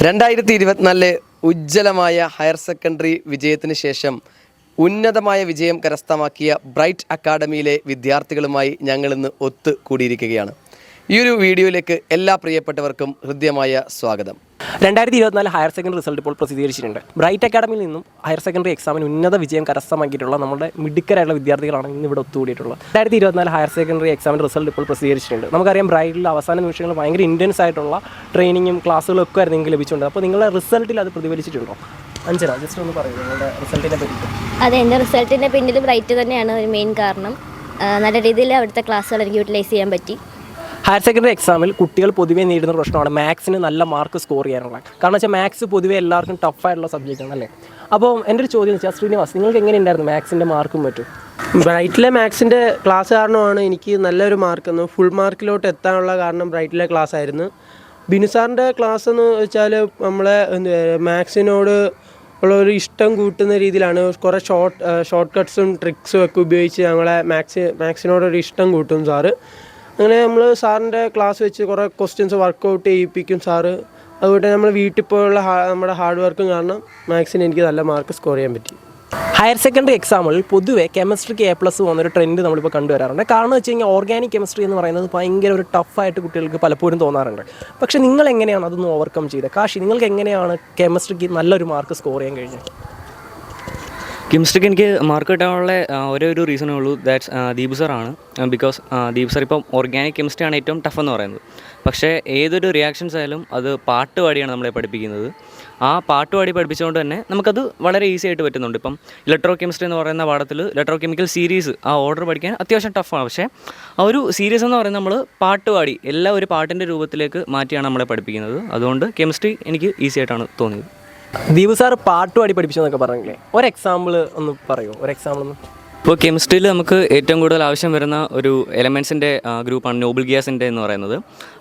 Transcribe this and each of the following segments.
2024 ഉജ്ജ്വലമായ higher secondary വിജയത്തിന് ശേഷം ഉന്നതമായ വിജയം കരസ്ഥമാക്കിയ ബ്രൈറ്റ് അക്കാഡമിയിലെ വിദ്യാർത്ഥികളുമായി ഞങ്ങളിന്ന് ഒത്തുകൂടിയിരിക്കുകയാണ്. ഈ ഒരു വീഡിയോയിലേക്ക് എല്ലാ പ്രിയപ്പെട്ടവർക്കും ഹൃദ്യമായ സ്വാഗതം. 2024 ഹയർ സെക്കൻഡറി റിസൾട്ട് ഇപ്പോൾ പ്രസിദ്ധീകരിച്ചിട്ടുണ്ട്. ബ്രൈറ്റ് അക്കാഡമിയിൽ നിന്നും ഹയർ സെക്കൻഡറി എക്സാമിന് ഉന്നത വിജയം കരസ്ഥമാക്കിയിട്ടുള്ള നമ്മുടെ മിടുക്കരായിട്ടുള്ള വിദ്യാർത്ഥികളാണ് ഇന്ന് ഇവിടെ ഒത്തുകൂടിയിട്ടുള്ളത്. 2024 ഹയർ സെക്കൻഡറി എക്സാമിൻ്റെ റിസൾട്ട് ഇപ്പോൾ പ്രസിദ്ധീകരിച്ചിട്ടുണ്ട്. നമുക്കറിയാം ബ്രൈറ്റിൽ അവസാന നിമിഷങ്ങളിൽ ഭയങ്കര ഇൻറ്റൻസ് ആയിട്ടുള്ള ട്രെയിനിങ്ങും ക്ലാസ്സുകളും ഒക്കെ ആയിരുന്നു നിങ്ങൾക്ക് ലഭിച്ചിട്ടുണ്ട്. അപ്പോൾ നിങ്ങളുടെ റിസൾട്ടിൽ അത് പ്രതിഫലിച്ചിട്ടുണ്ടോ? അഞ്ജന ജസ്റ്റ് ഒന്ന് പറയൂ നിങ്ങളുടെ റിസൾട്ടിനെ പറ്റി. അതെ, എൻ്റെ റിസൾട്ടിൻ്റെ പിന്നിൽ ബ്രൈറ്റ് തന്നെയാണ് ഒരു മെയിൻ കാരണം. നല്ല രീതിയിൽ അവിടുത്തെ ക്ലാസ്സുകൾ എനിക്ക് യൂട്ടിലൈസ് ചെയ്യാൻ പറ്റി. ഹയർ സെക്കൻഡറി എക്സാമിൽ കുട്ടികൾ പൊതുവേ നേരിടുന്ന പ്രശ്നമാണ് മാത്സിന് നല്ല മാർക്ക് സ്കോർ ചെയ്യാനുള്ളത്. കാരണം വെച്ചാൽ മാത്സ് പൊതുവേ എല്ലാവർക്കും ടഫായിട്ടുള്ള സബ്ജക്റ്റാണ് അല്ലേ. അപ്പോൾ എൻ്റെ ഒരു ചോദ്യം വെച്ചാൽ ശ്രീനിവാസ്, നിങ്ങൾക്ക് എങ്ങനെ ഉണ്ടായിരുന്നു മാത്സിൻ്റെ മാർക്കും പറ്റും? ബ്രൈറ്റിലെ മാത്സിൻ്റെ ക്ലാസ് കാരണമാണ് എനിക്ക് നല്ലൊരു മാർക്ക് ഫുൾ മാർക്കിലോട്ട് എത്താനുള്ള കാരണം ബ്രൈറ്റിലെ ക്ലാസ് ആയിരുന്നു. ബിനു സാറിൻ്റെ ക്ലാസ് എന്ന് വെച്ചാൽ നമ്മളെ മാത്സിനോട് ഉള്ള ഒരു ഇഷ്ടം കൂട്ടുന്ന രീതിയിലാണ്. കുറേ ഷോർട്ട് കട്ട്സും ട്രിക്സും ഒക്കെ ഉപയോഗിച്ച് ഞങ്ങളെ മാത്സിനോടൊരു ഇഷ്ടം കൂട്ടും സാറ്. അങ്ങനെ നമ്മൾ സാറിൻ്റെ ക്ലാസ് വെച്ച് കുറേ ക്വസ്റ്റ്യൻസ് വർക്കൗട്ട് ചെയ്യിപ്പിക്കും സാറ്. അതുകൊണ്ട് നമ്മൾ വീട്ടിൽ പോയുള്ള നമ്മുടെ ഹാർഡ് വർക്കും കാരണം മാത്സിന് എനിക്ക് നല്ല മാർക്ക് സ്കോർ ചെയ്യാൻ പറ്റി. ഹയർ സെക്കൻഡറി എക്സാമുകളിൽ പൊതുവേ കെമിസ്ട്രിക്ക് A+ പോകുന്നൊരു ട്രെൻഡ് നമ്മളിപ്പോൾ കണ്ടുവരാറുണ്ട്. കാരണം വെച്ച് കഴിഞ്ഞാൽ ഓർഗാനിക് കെമിസ്ട്രി എന്ന് പറയുന്നത് ഭയങ്കര ഒരു ടഫായിട്ട് കുട്ടികൾക്ക് പലപ്പോഴും തോന്നാറുണ്ട്. പക്ഷേ നിങ്ങൾ എങ്ങനെയാണ് അതൊന്ന് ഓവർകം ചെയ്തത്? കാശി, നിങ്ങൾക്ക് എങ്ങനെയാണ് കെമിസ്ട്രിക്ക് നല്ലൊരു മാർക്ക് സ്കോർ ചെയ്യാൻ കഴിഞ്ഞത്? കെമിസ്ട്രിക്ക് എനിക്ക് മാർക്ക് കിട്ടാനുള്ള ഒരേ ഒരു റീസണേ ഉള്ളൂ, ദാറ്റ്സ് ദീപു സാറാണ്. ബിക്കോസ് ദീപു സാർ ഇപ്പം ഓർഗാനിക് കെമിസ്ട്രിയാണ് ഏറ്റവും ടഫ് എന്ന് പറയുന്നത്. പക്ഷേ ഏതൊരു റിയാക്ഷൻസ് ആയാലും അത് പാട്ട് പാടിയാണ് നമ്മളെ പഠിപ്പിക്കുന്നത്. ആ പാട്ട് പാടി പഠിപ്പിച്ചുകൊണ്ട് തന്നെ നമുക്കത് വളരെ ഈസി ആയിട്ട് പറ്റുന്നുണ്ട്. ഇപ്പം ഇലക്ട്രോ കെമിസ്ട്രി എന്ന് പറയുന്ന പാഠത്തിൽ ഇലക്ട്രോ കെമിക്കൽ സീരീസ് ആ ഓർഡർ പഠിക്കാൻ അത്യാവശ്യം ടഫാണ്. പക്ഷേ ആ ഒരു സീരീസ് എന്ന് പറയുന്നത് നമ്മൾ പാട്ട് പാടി എല്ലാം ഒരു പാട്ടിൻ്റെ രൂപത്തിലേക്ക് മാറ്റിയാണ് നമ്മളെ പഠിപ്പിക്കുന്നത്. അതുകൊണ്ട് കെമിസ്ട്രി എനിക്ക് ഈസി ആയിട്ടാണ് തോന്നിയത്. ദീപു സാർ പാട്ട് പാടി പഠിപ്പിച്ചെന്നൊക്കെ പറഞ്ഞില്ലേ, ഒരു എക്സാമ്പിൾ ഒന്ന് പറയുമോ? ഒരു എക്സാമ്പിൾ ഒന്ന്. ഇപ്പോൾ കെമിസ്ട്രിയിൽ നമുക്ക് ഏറ്റവും കൂടുതൽ ആവശ്യം വരുന്ന ഒരു എലമെൻസിൻ്റെ ഗ്രൂപ്പാണ് നോബിൾ ഗ്യാസിൻ്റെ എന്ന് പറയുന്നത്.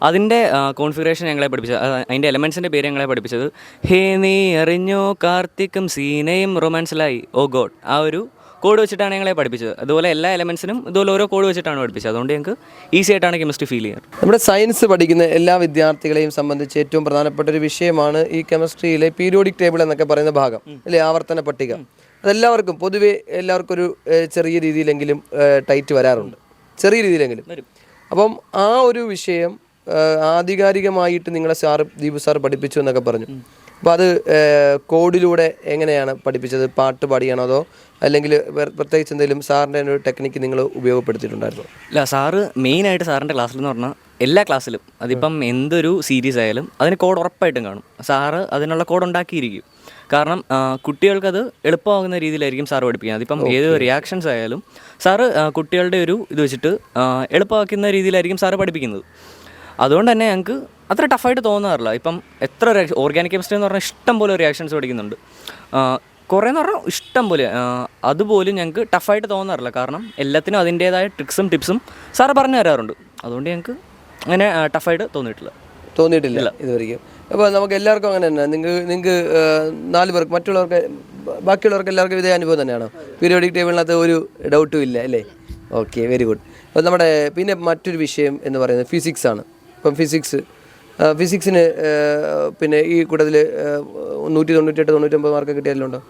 അതിൻ്റെ കോൺഫിഗറേഷൻ ഞങ്ങളെ പഠിപ്പിച്ചത്, അതിൻ്റെ എലമെൻസിൻ്റെ പേര് ഞങ്ങളെ പഠിപ്പിച്ചത് ഹേ നീ അറിഞ്ഞോ കാർത്തിക്കും സീനയും റൊമാൻസിലായി ഓ ഗോഡ്, ആ ഒരു കോഡ് വെച്ചിട്ടാണ് ഞങ്ങളെ പഠിപ്പിച്ചത്. അതുപോലെ എല്ലാ എലമെൻസിനും ഇതുപോലെ ഓരോ കോഡ് വെച്ചിട്ടാണ് പഠിപ്പിച്ചത്. അതുകൊണ്ട് ഞങ്ങൾക്ക് ഈസി ആയിട്ടാണ് കെമിസ്ട്രി ഫീൽ ചെയ്യാറ്. നമ്മുടെ സയൻസ് പഠിക്കുന്ന എല്ലാ വിദ്യാർത്ഥികളെയും സംബന്ധിച്ച് ഏറ്റവും പ്രധാനപ്പെട്ട ഒരു വിഷയമാണ് ഈ കെമിസ്ട്രിയിലെ പീരിയോഡിക് ടേബിൾ എന്നൊക്കെ പറയുന്ന ഭാഗം അല്ലേ, ആവർത്തന പട്ടിക. അതെല്ലാവർക്കും പൊതുവേ എല്ലാവർക്കും ഒരു ചെറിയ രീതിയിലെങ്കിലും ടൈറ്റ് വരാറുണ്ട്, ചെറിയ രീതിയിലെങ്കിലും. അപ്പം ആ ഒരു വിഷയം ആധികാരികമായിട്ട് നിങ്ങളെ ദീപു സാർ പഠിപ്പിച്ചു എന്നൊക്കെ പറഞ്ഞു. അപ്പോൾ അത് കോഡിലൂടെ എങ്ങനെയാണ് പഠിപ്പിച്ചത്? പാട്ട് പാടിയാണോ അതോ അല്ലെങ്കിൽ പ്രത്യേകിച്ച് എന്തെങ്കിലും സാറിൻ്റെ ഒരു ടെക്നിക്ക് നിങ്ങൾ ഉപയോഗപ്പെടുത്തിയിട്ടുണ്ടായിരുന്നു? ഇല്ല, സാറ് മെയിനായിട്ട് സാറിൻ്റെ ക്ലാസ്സിൽ എന്ന് പറഞ്ഞാൽ എല്ലാ ക്ലാസ്സിലും അതിപ്പം എന്തൊരു സീരീസ് ആയാലും അതിന് കോഡ് ഉറപ്പായിട്ടും കാണും. സാറ് അതിനുള്ള കോഡ് ഉണ്ടാക്കിയിരിക്കും. കാരണം കുട്ടികൾക്കത് എളുപ്പമാകുന്ന രീതിയിലായിരിക്കും സാറ് പഠിപ്പിക്കുന്നത്. അതിപ്പം ഏത് റിയാക്ഷൻസ് ആയാലും സാറ് കുട്ടികളുടെ ഒരു ഇത് വെച്ചിട്ട് എളുപ്പമാക്കുന്ന രീതിയിലായിരിക്കും സാറ് പഠിപ്പിക്കുന്നത്. അതുകൊണ്ട് തന്നെ ഞങ്ങൾക്ക് അത്ര ടഫായിട്ട് തോന്നാറില്ല. ഇപ്പം എത്ര ഓർഗാനിക് കെമിസ്ട്രി എന്ന് പറഞ്ഞാൽ ഇഷ്ടം പോലെ റിയാക്ഷൻസ് പഠിക്കുന്നുണ്ട്, കുറേ എന്ന് പറഞ്ഞാൽ ഇഷ്ടം പോലെ. അതുപോലും ഞങ്ങൾക്ക് ടഫായിട്ട് തോന്നാറില്ല. കാരണം എല്ലാത്തിനും അതിൻ്റേതായ ട്രിക്സും ടിപ്സും സാറ് പറഞ്ഞു തരാറുണ്ട്. അതുകൊണ്ട് ഞങ്ങൾക്ക് അങ്ങനെ ടഫായിട്ട് തോന്നിയിട്ടില്ല ഇതുവരെയും. അപ്പോൾ നമുക്ക് എല്ലാവർക്കും അങ്ങനെ തന്നെ നിങ്ങൾക്ക് 4 പേർക്ക് ബാക്കിയുള്ളവർക്ക് എല്ലാവർക്കും ഇതേ അനുഭവം തന്നെയാണോ? പീരിയോഡിക് ടേബിളിനകത്ത് ഒരു ഡൗട്ടും ഇല്ല അല്ലേ? Okay, very good. അപ്പോൾ നമ്മുടെ പിന്നെ മറ്റൊരു വിഷയം എന്ന് പറയുന്നത് ഫിസിക്സ് ആണ്. ഇപ്പം ഫിസിക്സിന് പിന്നെ ഈ കൂട്ടത്തിൽ 198-99 മാർക്ക് കിട്ടിയാലുണ്ടോ?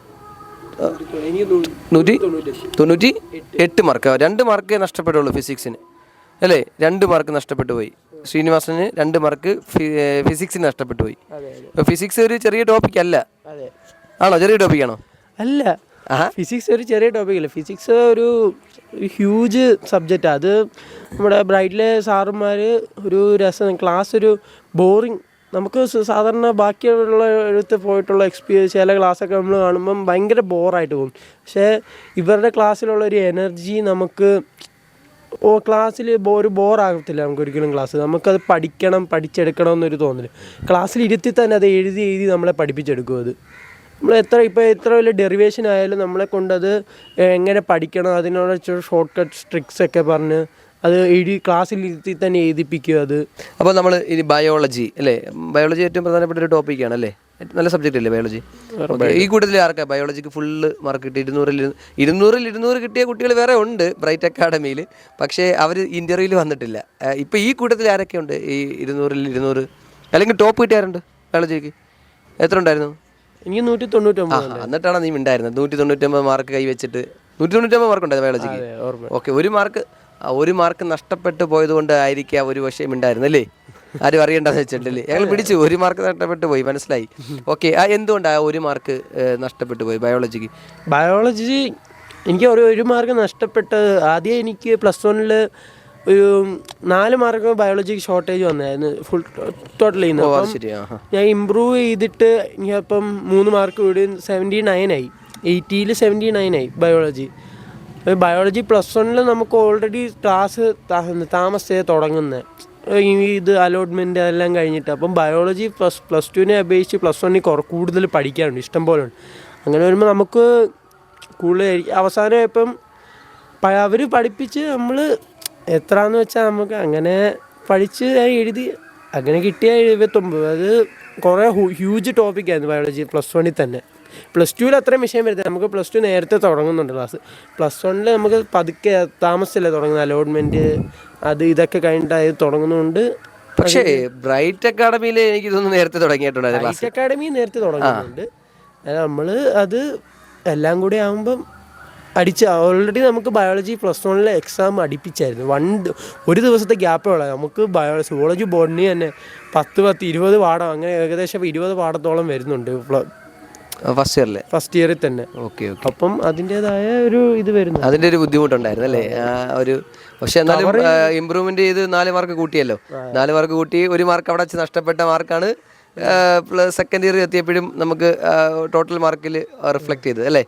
198 മാർക്ക്, 2 മാർക്കേ നഷ്ടപ്പെട്ടുള്ളൂ ഫിസിക്സിന് അല്ലേ? 2 മാർക്ക് നഷ്ടപ്പെട്ടു പോയി. ശ്രീനിവാസന് 2 മാർക്ക് ഫിസിക്സിന് നഷ്ടപ്പെട്ടു പോയി. ഫിസിക്സ് ഒരു ചെറിയ ടോപ്പിക് അല്ല, ആണോ? ചെറിയ ടോപ്പിക്കാണോ? അല്ല, ഫിസിക്സ് ഒരു ചെറിയ ടോപ്പിക്കല്ല. ഫിസിക്സ് ഒരു ഹ്യൂജ് സബ്ജക്റ്റാണ്. അത് നമ്മുടെ ബ്രൈറ്റിലെ സാറുമാർ ഒരു രസം, ക്ലാസ് ഒരു ബോറിങ്. നമുക്ക് സാധാരണ ബാക്കിയുള്ള എടുത്ത് പോയിട്ടുള്ള ചില ക്ലാസ്സൊക്കെ നമ്മൾ കാണുമ്പം ഭയങ്കര ബോറായിട്ട് പോകും. പക്ഷേ ഇവരുടെ ക്ലാസ്സിലുള്ള ഒരു എനർജി നമുക്ക് ക്ലാസ്സിൽ ഒരു ബോറാകത്തില്ല. നമുക്കൊരിക്കലും ക്ലാസ് നമുക്കത് പഠിച്ചെടുക്കണം എന്നൊരു തോന്നല്. ക്ലാസ്സിൽ ഇരുത്തി തന്നെ അത് എഴുതി നമ്മളെ പഠിപ്പിച്ചെടുക്കും. അത് നമ്മൾ എത്ര വലിയ ഡെറിവേഷൻ ആയാലും നമ്മളെ കൊണ്ടത് എങ്ങനെ പഠിക്കണം അതിനുള്ള ഷോർട്ട് കട്ട് ട്രിക്സൊക്കെ പറഞ്ഞ് അത് ക്ലാസ്സിൽ ഇരുത്തി തന്നെ എഴുതിപ്പിക്കുക. അത് അപ്പോൾ നമ്മൾ ഇനി ബയോളജി അല്ലേ? ബയോളജി ഏറ്റവും പ്രധാനപ്പെട്ട ഒരു ടോപ്പിക്കാണ് അല്ലേ? നല്ല സബ്ജക്റ്റ് അല്ലേ ബയോളജി? ഈ കൂട്ടത്തിൽ ആർക്കാ ബയോളജിക്ക് ഫുള്ള് മാർക്ക് കിട്ടി? 200 കിട്ടിയ കുട്ടികൾ വേറെ ഉണ്ട് ബ്രൈറ്റ് അക്കാഡമിയിൽ. പക്ഷേ അവർ ഇൻ്റർവ്യൂവിൽ വന്നിട്ടില്ല. ഇപ്പോൾ ഈ കൂട്ടത്തിൽ ആരൊക്കെ ഉണ്ട് ഈ 200 അല്ലെങ്കിൽ ടോപ്പ് കിട്ടിയാറുണ്ട് ബയോളജിക്ക്? എത്ര ഉണ്ടായിരുന്നു? എനിക്ക് 199 എന്നിട്ടാണ് നീ ഉണ്ടായിരുന്നത്. 199 മാർക്ക് കൈവച്ചിട്ട് 199 മാർക്ക് ഉണ്ടായിരുന്നു ബയോളജിക്ക്. ഓക്കെ, ഒരു മാർക്ക് നഷ്ടപ്പെട്ടു പോയത് കൊണ്ട് ആയിരിക്കാം ഒരു വിഷയം ഉണ്ടായിരുന്നു അല്ലേ? ആരും അറിയണ്ടെന്ന് വെച്ചിട്ടല്ലേ? ഞങ്ങൾ പിടിച്ചു, ഒരു മാർക്ക് നഷ്ടപ്പെട്ടു പോയി, മനസ്സിലായി. ഓക്കെ, എന്തുകൊണ്ടാണ് ഒരു മാർക്ക് നഷ്ടപ്പെട്ടു പോയി ബയോളജിക്ക്? ബയോളജി എനിക്ക് ഒരു മാർക്ക് നഷ്ടപ്പെട്ടത് ആദ്യം എനിക്ക് +1 ഒരു 4 മാർക്ക് ബയോളജിക്ക് ഷോർട്ടേജ് വന്നായിരുന്നു ഫുൾ ടോട്ടൽ ചെയ്യുന്നത്. ഞാൻ ഇമ്പ്രൂവ് ചെയ്തിട്ട് എനിക്കപ്പം 3 മാർക്ക് കൂടി 79 ആയി. 80ൽ 79 ആയി ബയോളജി. +1 നമുക്ക് ഓൾറെഡി ക്ലാസ് താമസിച്ചേ തുടങ്ങുന്നത്, ഇത് അലോട്ട്മെൻറ്റ് അതെല്ലാം കഴിഞ്ഞിട്ട്. അപ്പം ബയോളജി +2നെ അപേക്ഷിച്ച് +1 കൂടുതൽ പഠിക്കാനുണ്ട്, ഇഷ്ടം പോലെ ഉണ്ട്. അങ്ങനെ വരുമ്പോൾ നമുക്ക് കൂടുതൽ അവസാനം ഇപ്പം അവർ പഠിപ്പിച്ച് നമ്മൾ എത്രയെന്ന് വെച്ചാൽ നമുക്ക് അങ്ങനെ പഠിച്ച് എഴുതി അങ്ങനെ കിട്ടിയ 79. അത് കുറേ ഹ്യൂജ് ടോപ്പിക്കായിരുന്നു ബയോളജി +1 തന്നെ. +2 അത്രയും വിഷയം വരുന്നത്, നമുക്ക് +2 നേരത്തെ തുടങ്ങുന്നുണ്ട് ക്ലാസ്. +1 നമുക്ക് പതുക്കെ താമസിച്ചല്ലേ തുടങ്ങുന്നത്, അലോട്ട്മെൻറ്റ് അത് ഇതൊക്കെ കഴിഞ്ഞിട്ട് തുടങ്ങുന്നതുകൊണ്ട്. പക്ഷേ ബ്രൈറ്റ് അക്കാഡമിയിൽ എനിക്ക് ഇതൊന്നും നേരത്തെ തുടങ്ങിയിട്ടുണ്ടായിരുന്നു. ബ്രൈറ്റ് അക്കാഡമി നേരത്തെ തുടങ്ങുന്നുണ്ട്. നമ്മൾ അത് എല്ലാം കൂടി ആകുമ്പം ഓൾറെഡി നമുക്ക് ബയോളജി +1 എക്സാം അടുപ്പിച്ചായിരുന്നു. ഒരു ദിവസത്തെ ഗ്യാപ്പേ ഉള്ളത് നമുക്ക്. സുവോളജി ബോട്ടണി തന്നെ 10-20 പാഠം, അങ്ങനെ ഏകദേശം 20 പാഠത്തോളം വരുന്നുണ്ട് ഫസ്റ്റ് ഇയറിൽ തന്നെ. ഓക്കെ, അപ്പം അതിൻ്റെതായ ഒരു ഇത് വരുന്നു, അതിൻ്റെ ഒരു ബുദ്ധിമുട്ടുണ്ടായിരുന്നു അല്ലേ? പക്ഷെ എന്നാലും ഇമ്പ്രൂവ്മെന്റ് ചെയ്ത് 4 മാർക്ക് കൂട്ടിയല്ലോ. 4 മാർക്ക് കൂട്ടി, 1 മാർക്ക് അവിടെ വെച്ച് നഷ്ടപ്പെട്ട മാർക്കാണ് സെക്കൻഡ് ഇയർ എത്തിയപ്പോഴും നമുക്ക് ടോട്ടൽ മാർക്കിൽ റിഫ്ലക്ട് ചെയ്തത് അല്ലേ?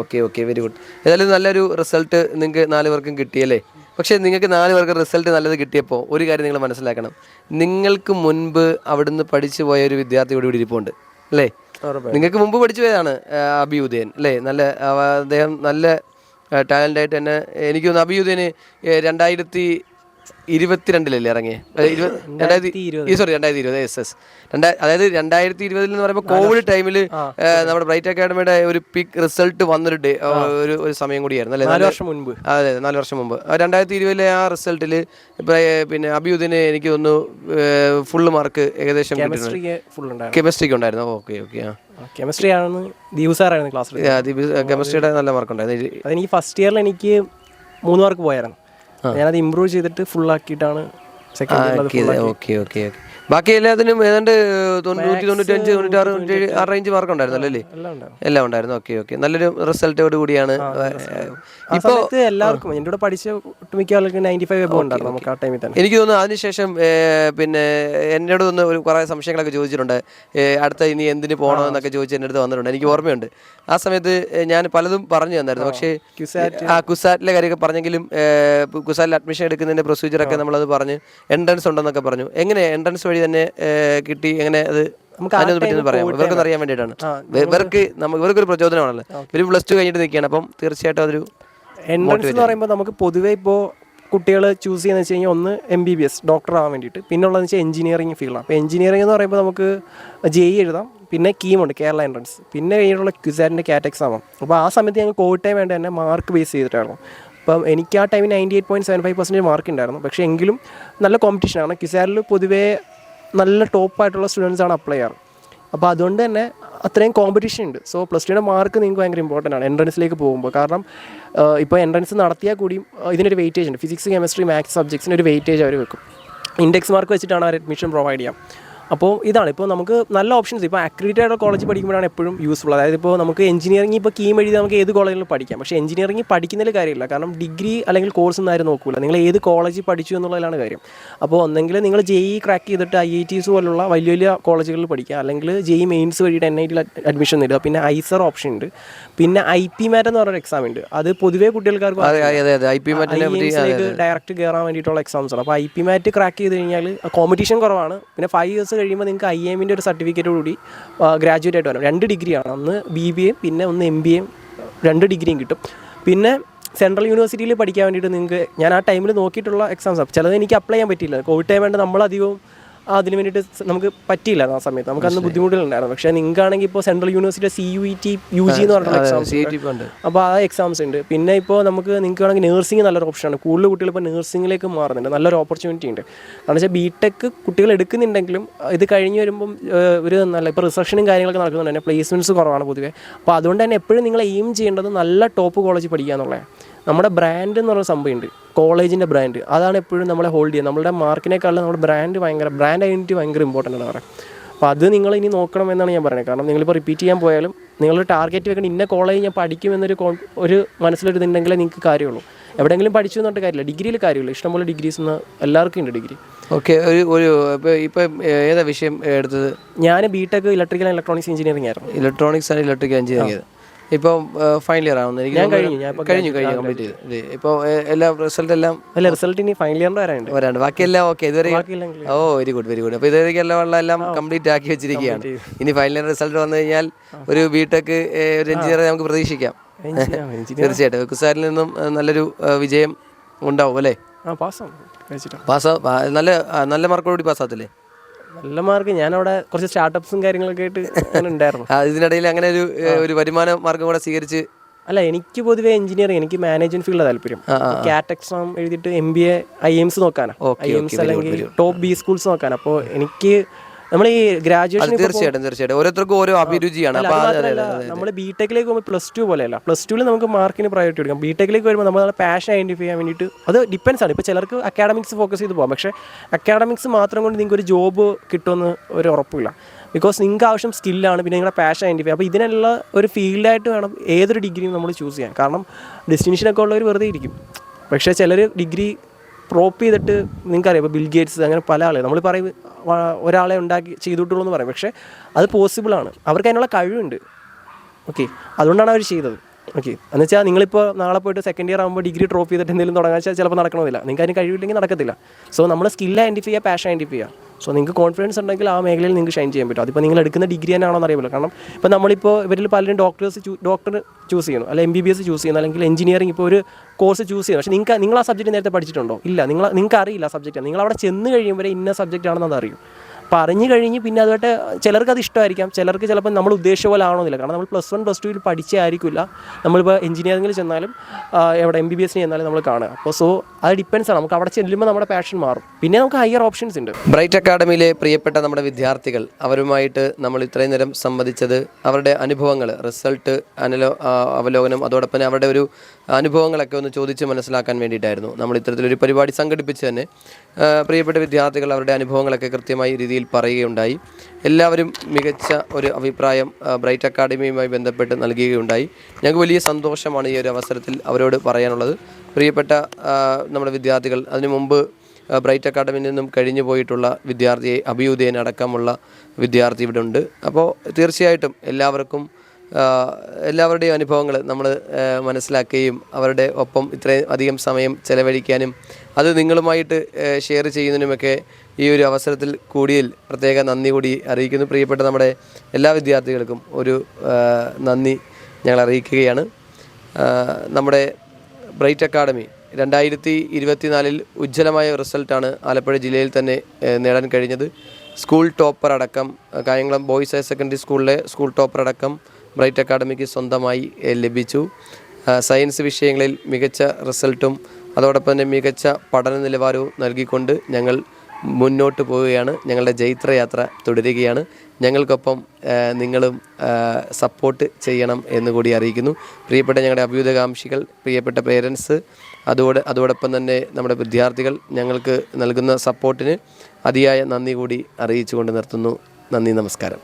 Okay, very good. ഏതായാലും നല്ലൊരു റിസൾട്ട് നിങ്ങൾക്ക് 4 പേർക്കും കിട്ടിയല്ലേ? പക്ഷേ നിങ്ങൾക്ക് 4 പേർക്ക് റിസൾട്ട് നല്ലത് കിട്ടിയപ്പോൾ ഒരു കാര്യം നിങ്ങൾ മനസ്സിലാക്കണം, നിങ്ങൾക്ക് മുൻപ് അവിടുന്ന് പഠിച്ചു പോയ ഒരു വിദ്യാർത്ഥി കൂടി ഇവിടെ ഇരിപ്പുണ്ട് അല്ലേ? നിങ്ങൾക്ക് മുമ്പ് പഠിച്ചു പോയതാണ് അബി ഉദയൻ അല്ലേ? അദ്ദേഹം നല്ല ടാലൻ്റ് ആയിട്ട് തന്നെ. എനിക്ക് തോന്നുന്നു അബി ഉദയന് 2022 ഇറങ്ങിയത്. 2020. യെസ്. അതായത് 2020 എന്ന് പറയുമ്പോൾ കോവിഡ് ടൈമിൽ നമ്മുടെ ബ്രൈറ്റ് അക്കാഡമിയുടെ ഒരു പീക്ക് റിസൾട്ട് വന്നൊരു ഒരു സമയം കൂടിയായിരുന്നു അല്ലേ? 4 വർഷം മുൻപ്. അതെ, 4 വർഷം മുമ്പ്. 2020 ആ റിസൾട്ടിൽ പിന്നെ അബിയുദ്ദീന് എനിക്ക് തോന്നുന്നു ഫുള്ള് മാർക്ക് ഏകദേശം കെമിസ്ട്രിക്ക് ഉണ്ടായിരുന്നു. ഓക്കെ. കെമിസ്ട്രി ആണെന്ന് ദീപു സാറായിരുന്നു ക്ലാസ്സിൽ. കെമിസ്ട്രിയുടെ നല്ല മാർക്ക് ഉണ്ടായിരുന്നു. അതെനിക്ക് ഫസ്റ്റ് ഇയറിൽ എനിക്ക് 3 മാർക്ക് പോയായിരുന്നു. ഞാനത് ഇമ്പ്രൂവ് ചെയ്തിട്ട് ഫുള്ളാക്കിയിട്ടാണ് ഓക്കെ. ബാക്കി എല്ലാത്തിനും ഏതാണ്ട് 95, 96, 97 ആ റേഞ്ച് മാർക്ക് ഉണ്ടായിരുന്നല്ലോ അല്ലേ? എല്ലാം ഉണ്ടായിരുന്നു. ഓക്കെ. നല്ലൊരു റിസൾട്ടോട് കൂടിയാണ് ഇപ്പോൾ എല്ലാവർക്കും എൻ്റെ കൂടെ പഠിച്ച ഒട്ടുമിക്ക ആൾക്ക് 95 എബോവ് ഉണ്ടായിരുന്നു നമുക്ക് ആ ടൈമിൽ തന്നെ. എനിക്ക് തോന്നുന്നു അതിനുശേഷം പിന്നെ എന്നോട് ഒന്ന് കുറേ സംശയങ്ങളൊക്കെ ചോദിച്ചിട്ടുണ്ട്. അടുത്ത ഇനി എന്തിന് പോകണമെന്നൊക്കെ ചോദിച്ച് എൻ്റെ അടുത്ത് വന്നിട്ടുണ്ട്. എനിക്ക് ഓർമ്മയുണ്ട്. ആ സമയത്ത് ഞാൻ പലതും പറഞ്ഞു തന്നായിരുന്നു. പക്ഷേ കുസാറ്റിലെ കാര്യമൊക്കെ പറഞ്ഞെങ്കിലും കുസാറ്റിൽ അഡ്മിഷൻ എടുക്കുന്നതിൻ്റെ പ്രൊസീജിയറൊക്കെ നമ്മളത് പറഞ്ഞ് എൻട്രൻസ് ഉണ്ടെന്നൊക്കെ പറഞ്ഞു. എങ്ങനെ എൻട്രൻസ് വഴി തന്നെ കിട്ടി? എങ്ങനെ അത് അതിനെ പറയാം, ഇവർക്കൊന്നും അറിയാൻ വേണ്ടിയിട്ടാണ്. ഇവർക്കൊരു പ്രചോദനമാണല്ലോ. ഇവർ +2 കഴിഞ്ഞിട്ട് നിൽക്കുകയാണ്. അപ്പം തീർച്ചയായിട്ടും അതൊരു എൻട്രൻസ് എന്ന് പറയുമ്പോൾ നമുക്ക് പൊതുവേ ഇപ്പോൾ കുട്ടികൾ ചൂസ് ചെയ്യുന്നത് വെച്ച് കഴിഞ്ഞാൽ ഒന്ന് MBBS ഡോക്ടർ ആവാൻ വേണ്ടിയിട്ട്, പിന്നെ ഉള്ളതെന്ന് വെച്ചാൽ എഞ്ചിനീയറിംഗ് ഫീൽഡാണ്. അപ്പോൾ എഞ്ചിനീയറിംഗ് എന്ന് പറയുമ്പോൾ നമുക്ക് JEE എഴുതാം, പിന്നെ കീമുണ്ട് കേരള എൻട്രൻസ്, പിന്നെ കഴിഞ്ഞിട്ടുള്ള ക്യുസാറ്റിൻ്റെ കാറ്റ് എക്സാമാണ്. അപ്പോൾ ആ സമയത്ത് ഞങ്ങൾ കോവിഡ് ടൈം വേണ്ടി തന്നെ മാർക്ക് ബേസ് ചെയ്തിട്ടായിരുന്നു. അപ്പം എനിക്ക് ആ ടൈമിൽ 98.75% മാർക്ക് ഉണ്ടായിരുന്നു. പക്ഷേ എങ്കിലും നല്ല കോമ്പറ്റീഷനാണ്. ക്യുസാറ്റിൽ പൊതുവേ നല്ല ടോപ്പായിട്ടുള്ള സ്റ്റുഡൻസാണ് അപ്ലൈ ചെയ്യാറ്. അപ്പോൾ അതുകൊണ്ട് തന്നെ അത്രയും കോമ്പറ്റീഷൻ ഉണ്ട്. സോ +2യുടെ മാർക്ക് നിങ്ങൾക്ക് ഭയങ്കര ഇമ്പോർട്ടൻ്റ് ആണ് എൻട്രൻസിലേക്ക് പോകുമ്പോൾ. കാരണം ഇപ്പോൾ എൻട്രൻസ് നടത്തിയാൽ കൂടിയും ഇതിനൊരു വെയിറ്റേജ് ഉണ്ട്. ഫിസിക്സ്, കെമിസ്ട്രി, മാത്സ് സബ്ജക്ട്സിന് ഒരു വെയിറ്റേജ് അവർ വെക്കും. ഇൻഡെക്സ് മാർക്ക് വെച്ചിട്ടാണ് അവർ അഡ്മിഷൻ പ്രൊവൈഡ് ചെയ്യുക. അപ്പോൾ ഇതാണ് ഇപ്പോൾ നമുക്ക് നല്ല ഓപ്ഷൻസ്. ഇപ്പോൾ അക്രഡിറ്റഡ് ആയിട്ടുള്ള കോളേജ് പഠിക്കുമ്പോഴാണ് എപ്പോഴും യൂസ്ഫുൾ. അതായത് ഇപ്പോൾ നമുക്ക് എഞ്ചിനീയറിംഗ് ഇപ്പോൾ കീം എഴുതി നമുക്ക് ഏത് കോളേജിലും പഠിക്കാം. പക്ഷേ എഞ്ചിനീയറിംഗ് പഠിക്കുന്നതിൽ കാര്യമില്ല. കാരണം ഡിഗ്രി അല്ലെങ്കിൽ കോഴ്സ് ഒന്നും ആരും നോക്കില്ല, നിങ്ങൾ ഏത് കോളേജിൽ പഠിച്ചു എന്നുള്ളതിലാണ് കാര്യം. അപ്പോൾ ഒന്നെങ്കിൽ നിങ്ങൾ JEE ക്രാക്ക് ചെയ്തിട്ട് IITs പോലുള്ള വലിയ വലിയ കോളേജുകളിൽ പഠിക്കുക, അല്ലെങ്കിൽ JEE മെയിൻസ് വഴിയിട്ട് NIT അഡ്മിഷൻ നേടുക. പിന്നെ ISER ഓപ്ഷൻ ഉണ്ട്. പിന്നെ IPMAT എന്ന് പറഞ്ഞൊരു എക്സാം ഉണ്ട്. അത് പൊതുവേ കുട്ടികൾക്ക് ഡയറക്റ്റ് കയറാൻ വേണ്ടിയിട്ടുള്ള എക്സാംസ് ആണ്. അപ്പോൾ IPMAT ക്രാക്ക് ചെയ്ത് കഴിഞ്ഞാൽ കോമ്പറ്റീഷൻ കുറവാണ്. പിന്നെ 5 years കഴിയുമ്പോൾ നിങ്ങൾക്ക് IIMൻ്റെ ഒരു സർട്ടിഫിക്കറ്റ് കൂടി ഗ്രാജുവേറ്റ് ആയിട്ട് വരും. 2 ഡിഗ്രിയാണ്, ഒന്ന് BBA പിന്നെ ഒന്ന് MBA, 2 ഡിഗ്രിയും കിട്ടും. പിന്നെ സെൻട്രൽ യൂണിവേഴ്സിറ്റിയിൽ പഠിക്കാൻ വേണ്ടിയിട്ട് നിങ്ങൾക്ക് ഞാൻ ആ ടൈമിൽ നോക്കിയിട്ടുള്ള എക്സാംസ് ചിലത് എനിക്ക് അപ്ലൈ ചെയ്യാൻ പറ്റിയില്ല. കോവിഡ് ടൈം വേണ്ട നമ്മളധികവും അതിന് വേണ്ടിയിട്ട് നമുക്ക് പറ്റിയില്ല ആ സമയത്ത്, നമുക്ക് അന്ന് ബുദ്ധിമുട്ടുകളുണ്ടായിരുന്നു. പക്ഷേ നിങ്ങൾക്കാണെങ്കിൽ ഇപ്പോൾ സെൻട്രൽ യൂണിവേഴ്സിറ്റി CUET UG എന്ന് പറഞ്ഞിട്ടുള്ള എക്സാംസ് ഉണ്ട്. അപ്പോൾ ആ എക്സാംസ് ഉണ്ട്. പിന്നെ ഇപ്പോൾ നമുക്ക് നിങ്ങൾക്ക് വേണമെങ്കിൽ നേഴ്സിംഗ് നല്ലൊരു ഓപ്ഷനാണ്. കൂടുതൽ കുട്ടികൾ ഇപ്പോൾ നേഴ്സിംഗിലേക്ക് മാറുന്നുണ്ട്, നല്ലൊരു ഓപ്പർച്യൂണിറ്റി ഉണ്ട്. കാരണം വെച്ചാൽ BTech കുട്ടികൾ എടുക്കുന്നുണ്ടെങ്കിലും ഇത് കഴിഞ്ഞ് വരുമ്പം ഒരു നല്ല ഇപ്പോൾ റിസർഷനും കാര്യങ്ങളൊക്കെ നടക്കുന്നുണ്ട് തന്നെ, പ്ലേസ്മെൻറ്റ്സ് കുറവാണ് പൊതുവേ. അപ്പോൾ അതുകൊണ്ട് തന്നെ എപ്പോഴും നിങ്ങൾ എയിം ചെയ്യേണ്ടത് നല്ല ടോപ്പ് കോളേജിൽ പഠിക്കുക എന്നുള്ളതാണ്. നമ്മുടെ ബ്രാൻഡ് എന്ന് പറയുന്ന സംഭവമുണ്ട്, കോളേജിൻ്റെ ബ്രാൻഡ്, അതാണ് എപ്പോഴും നമ്മളെ ഹോൾഡ് ചെയ്യുക. നമ്മുടെ മാർക്കിനേക്കാളും നമ്മുടെ ബ്രാൻഡ് ഐഡൻറ്റിറ്റി ഭയങ്കര ഇമ്പോർട്ടൻ്റ് ആണ് പറയാം. അപ്പോൾ അത് നിങ്ങൾ ഇനി നോക്കണം എന്നാണ് ഞാൻ പറയുന്നത്. കാരണം നിങ്ങളിപ്പോൾ റിപ്പീറ്റ് ചെയ്യാൻ പോയാലും നിങ്ങളൊരു ടാർഗറ്റ് വെക്കണം, ഇന്ന കോളേജ് ഞാൻ പഠിക്കുമെന്നൊരു ഒരു മനസ്സിലൊരു ഇതുണ്ടെങ്കിലേ നിങ്ങൾക്ക് കാര്യമുള്ളൂ. എവിടെയെങ്കിലും പഠിച്ചു എന്നിട്ട് കാര്യമില്ല, ഡിഗ്രിയിൽ കാര്യമില്ല. ഇഷ്ടംപോലെ ഡിഗ്രീസ് എല്ലാവർക്കും ഉണ്ട് ഡിഗ്രി. ഓക്കെ, ഇപ്പം ഏതാ വിഷയം എടുത്തത്? ഞാൻ BTech electrical and electronics engineering ആയിരുന്നു. Electronics and electrical engineering. ഇപ്പം ഫൈനൽ ഇയർ ആവുന്നത് കഴിഞ്ഞു കംപ്ലീറ്റ് ചെയ്ത്. ഇപ്പോൾ എല്ലാ റിസൾട്ട് എല്ലാം റിസൾട്ട് ഇനി ഫൈനൽ ഇയറിൻ്റെ വരാണ്ട് ബാക്കിയെല്ലാം ഓക്കെ ഇതുവരെ. ഓ വെരി ഗുഡ്. അപ്പോൾ ഇതുവരെയ്ക്ക് എല്ലാം കംപ്ലീറ്റ് ആക്കി വെച്ചിരിക്കുകയാണ്. ഇനി ഫൈനൽ ഇയർ റിസൾട്ട് വന്നു കഴിഞ്ഞാൽ ഒരു BTech ഒരു എഞ്ചിനീയറെ നമുക്ക് പ്രതീക്ഷിക്കാം. തീർച്ചയായിട്ടും കുസാരിൽ നിന്നും നല്ലൊരു വിജയം ഉണ്ടാവും അല്ലേ? നല്ല മാർക്കോടുകൂടി പാസ്സാകത്തില്ലേ? നല്ല മാർക്ക്. ഞാനവിടെ കുറച്ച് സ്റ്റാർട്ടപ്സും കാര്യങ്ങളൊക്കെ ആയിട്ട് ഉണ്ടായിരുന്നു. ഇതിനിടയിൽ അങ്ങനെ ഒരു വരുമാന മാർഗം കൂടെ സ്വീകരിച്ച്. അല്ല, എനിക്ക് പൊതുവേ എഞ്ചിനീയറിംഗ്, എനിക്ക് മാനേജ്മെന്റ് ഫീൽഡിലാണ് താല്പര്യം. CAT എക്സാം എഴുതിയിട്ട് MBA IIMS നോക്കാനാണ്, IIMS അല്ലെങ്കിൽ ടോപ്പ് B സ്കൂൾസ് നോക്കാൻ. അപ്പോൾ എനിക്ക് നമ്മൾ ഈ ഗ്രാജുവേഷൻ തീർച്ചയായിട്ടും ഓരോരുത്തർക്കും ഓരോ അഭിരുചിയാണ്. നമ്മൾ BTechലേക്ക് പോകുമ്പോൾ +2 പോലെയല്ല. +2 നമുക്ക് മാർക്കിന് പ്രയോറിറ്റി കൊടുക്കാം. BTechലേക്ക് വരുമ്പോൾ നമ്മൾ പാഷൻ ഐഡന്റിഫൈ ചെയ്യാൻ വേണ്ടിയിട്ട് അത് ഡിപ്പെൻസ് ആണ്. ഇപ്പോൾ ചിലർക്ക് അക്കാഡമിക്സ് ഫോക്കസ് ചെയ്ത് പോകാം, പക്ഷേ അക്കാഡമിക്സ് മാത്രം കൊണ്ട് നിങ്ങൾക്ക് ഒരു ജോബ് കിട്ടുമെന്ന് ഒരു ഉറപ്പില്ല. ബിക്കോസ് നിങ്ങൾക്ക് ആവശ്യം സ്കില്ലാണ്, പിന്നെ നിങ്ങളുടെ പാഷൻ ഐഡന്റിഫൈ. അപ്പോൾ ഇതിനുള്ള ഒരു ഫീൽഡായിട്ട് വേണം ഏതൊരു ഡിഗ്രിയും നമ്മൾ ചൂസ് ചെയ്യാൻ. കാരണം ഡെസ്റ്റിനേഷനൊക്കെ ഉള്ളവർ വെറുതെ ഇരിക്കും. പക്ഷേ ചിലർ ഡിഗ്രി പ്രോപ്പ് ചെയ്തിട്ട് നിങ്ങൾക്കറിയാം, ഇപ്പോൾ ബിൽ ഗേറ്റ്സ് അങ്ങനെ പല ആളുകൾ നമ്മൾ പറയും ഒരാളെ ചെയ്തിട്ടുള്ളൂ എന്ന് പറയും. പക്ഷേ അത് പോസിബിളാണ്, അവർക്ക് അതിനുള്ള കഴിവുണ്ട്. ഓക്കെ, അതുകൊണ്ടാണ് അവർ ചെയ്തത്. ഓക്കെ, എന്ന് വെച്ചാൽ നിങ്ങളിപ്പോൾ നാളെ പോയിട്ട് സെക്കൻഡ് ഇയർ ആകുമ്പോൾ ഡിഗ്രി ഡ്രോപ്പ് ചെയ്തിട്ട് എന്തെങ്കിലും തുടങ്ങാൻ വെച്ചാൽ ചിലപ്പോൾ നടക്കണമെന്നില്ല. നിങ്ങൾക്ക് അതിന് കഴിവില്ലെങ്കിൽ നടക്കത്തില്ല. സോ നമ്മൾ സ്കില്ല് ഐഡന്റിഫൈ ചെയ്യുക, പാഷൻ ഐഡന്റിഫൈ ചെയ്യുക. സോ നിങ്ങൾക്ക് കോൺഫിഡൻസ് ഉണ്ടെങ്കിൽ ആ മേഖലയിൽ നിങ്ങൾക്ക് ഷൈൻ ചെയ്യാൻ പറ്റും. അതിപ്പോൾ നിങ്ങൾ എടുക്കുന്ന ഡിഗ്രി തന്നെയാണോ എന്ന് അറിയില്ല. കാരണം ഇപ്പോൾ നമ്മളിപ്പോൾ ഇവരിൽ പലരും ഡോക്ടർ ചൂസ് ചെയ്യുന്നു, അല്ലെങ്കിൽ MBBS ചൂസ് ചെയ്യുന്നു, അല്ലെങ്കിൽ എഞ്ചിനീയറിംഗ് ഇപ്പോൾ ഒരു കോഴ്സ് ചൂസ് ചെയ്യുന്നു. പക്ഷേ നിങ്ങൾ ആ സബ്ജക്റ്റ് നേരത്തെ പഠിച്ചിട്ടുണ്ടോ? ഇല്ല, നിങ്ങൾക്ക് അറിയില്ല സബ്ജക്റ്റ്. നിങ്ങൾ അവിടെ ചെന്ന് കഴിയുമ്പോൾ ഇന്ന സബ്ജക്റ്റ് ആണെന്ന് അത് അറിയും. പറഞ്ഞു കഴിഞ്ഞ് പിന്നെ അതുമായിട്ട് ചിലർക്ക് അത് ഇഷ്ടമായിരിക്കാം, ചിലർക്ക് ചിലപ്പോൾ നമ്മൾ ഉദ്ദേശിച്ച പോലെ ആവണമെന്നില്ല. കാരണം നമ്മൾ +1 +2 പഠിച്ചായിരിക്കില്ല നമ്മളിപ്പോൾ എഞ്ചിനീയറിംഗിൽ ചെന്നാലും എവിടെ MBBS ചെന്നാലും നമ്മൾ കാണുക. അപ്പോൾ സോ അത് ഡിപ്പെൻസ് ആണ്. നമുക്ക് അവിടെ ചെല്ലുമ്പോൾ നമ്മുടെ പാഷൻ മാറും. പിന്നെ നമുക്ക് ഹയർ ഓപ്ഷൻസ് ഉണ്ട്. ബ്രൈറ്റ് അക്കാഡമിയിലെ പ്രിയപ്പെട്ട നമ്മുടെ വിദ്യാർത്ഥികൾ, അവരുമായിട്ട് നമ്മൾ ഇത്രയും നേരം സംവദിച്ചത് അവരുടെ അനുഭവങ്ങൾ, റിസൾട്ട് അവലോകനം, അതോടൊപ്പം അവരുടെ ഒരു അനുഭവങ്ങളൊക്കെ ഒന്ന് ചോദിച്ച് മനസ്സിലാക്കാൻ വേണ്ടിയിട്ടായിരുന്നു നമ്മൾ ഇത്തരത്തിലൊരു പരിപാടി സംഘടിപ്പിച്ച് തന്നെ പ്രിയപ്പെട്ട വിദ്യാർത്ഥികൾ അവരുടെ അനുഭവങ്ങളൊക്കെ കൃത്യമായി രീതിയിൽ പറയുകയുണ്ടായി. എല്ലാവരും മികച്ച ഒരു അഭിപ്രായം ബ്രൈറ്റ് അക്കാഡമിയുമായി ബന്ധപ്പെട്ട് നൽകുകയുണ്ടായി. ഞങ്ങൾക്ക് വലിയ സന്തോഷമാണ് ഈ ഒരു അവസരത്തിൽ അവരോട് പറയാനുള്ളത്. പ്രിയപ്പെട്ട നമ്മുടെ വിദ്യാർത്ഥികൾ, അതിനു മുമ്പ് ബ്രൈറ്റ് അക്കാഡമിയിൽ നിന്നും കഴിഞ്ഞു പോയിട്ടുള്ള വിദ്യാർത്ഥിയെ അഭിയുദയനടക്കമുള്ള വിദ്യാർത്ഥി ഇവിടെ ഉണ്ട്. അപ്പോൾ തീർച്ചയായിട്ടും എല്ലാവരുടെയും അനുഭവങ്ങൾ നമ്മൾ മനസ്സിലാക്കുകയും അവരുടെ ഒപ്പം ഇത്രയും അധികം സമയം ചെലവഴിക്കാനും അത് നിങ്ങളുമായിട്ട് ഷെയർ ചെയ്യുന്നതിനുമൊക്കെ ഈ ഒരു അവസരത്തിൽ കൂടിയിൽ പ്രത്യേക നന്ദി കൂടി അറിയിക്കുന്നു. പ്രിയപ്പെട്ട നമ്മുടെ എല്ലാ വിദ്യാർത്ഥികൾക്കും ഒരു നന്ദി ഞങ്ങൾ അറിയിക്കുകയാണ്. നമ്മുടെ ബ്രൈറ്റ് അക്കാഡമി 2024 ഉജ്ജ്വലമായ റിസൾട്ടാണ് ആലപ്പുഴ ജില്ലയിൽ തന്നെ നേടാൻ കഴിഞ്ഞത്. സ്കൂൾ ടോപ്പർ അടക്കം, കായംകുളം ബോയ്സ് ഹയർ സെക്കൻഡറി സ്കൂളിലെ സ്കൂൾ ടോപ്പർ അടക്കം ബ്രൈറ്റ് അക്കാഡമിക്ക് സ്വന്തമായി ലഭിച്ചു. സയൻസ് വിഷയങ്ങളിൽ മികച്ച റിസൾട്ടും അതോടൊപ്പം തന്നെ മികച്ച പഠന നിലവാരവും നൽകിക്കൊണ്ട് ഞങ്ങൾ മുന്നോട്ട് പോവുകയാണ്. ഞങ്ങളുടെ ജൈത്രയാത്ര തുടരുകയാണ്. ഞങ്ങൾക്കൊപ്പം നിങ്ങളും സപ്പോർട്ട് ചെയ്യണം എന്നുകൂടി അറിയിക്കുന്നു. പ്രിയപ്പെട്ട ഞങ്ങളുടെ അഭ്യുദയകാംക്ഷികൾ, പ്രിയപ്പെട്ട പേരൻസ്, അതോടൊപ്പം തന്നെ നമ്മുടെ വിദ്യാർത്ഥികൾ ഞങ്ങൾക്ക് നൽകുന്ന സപ്പോർട്ടിന് അതിയായ നന്ദി കൂടി അറിയിച്ചുകൊണ്ട് നിർത്തുന്നു. നന്ദി, നമസ്കാരം.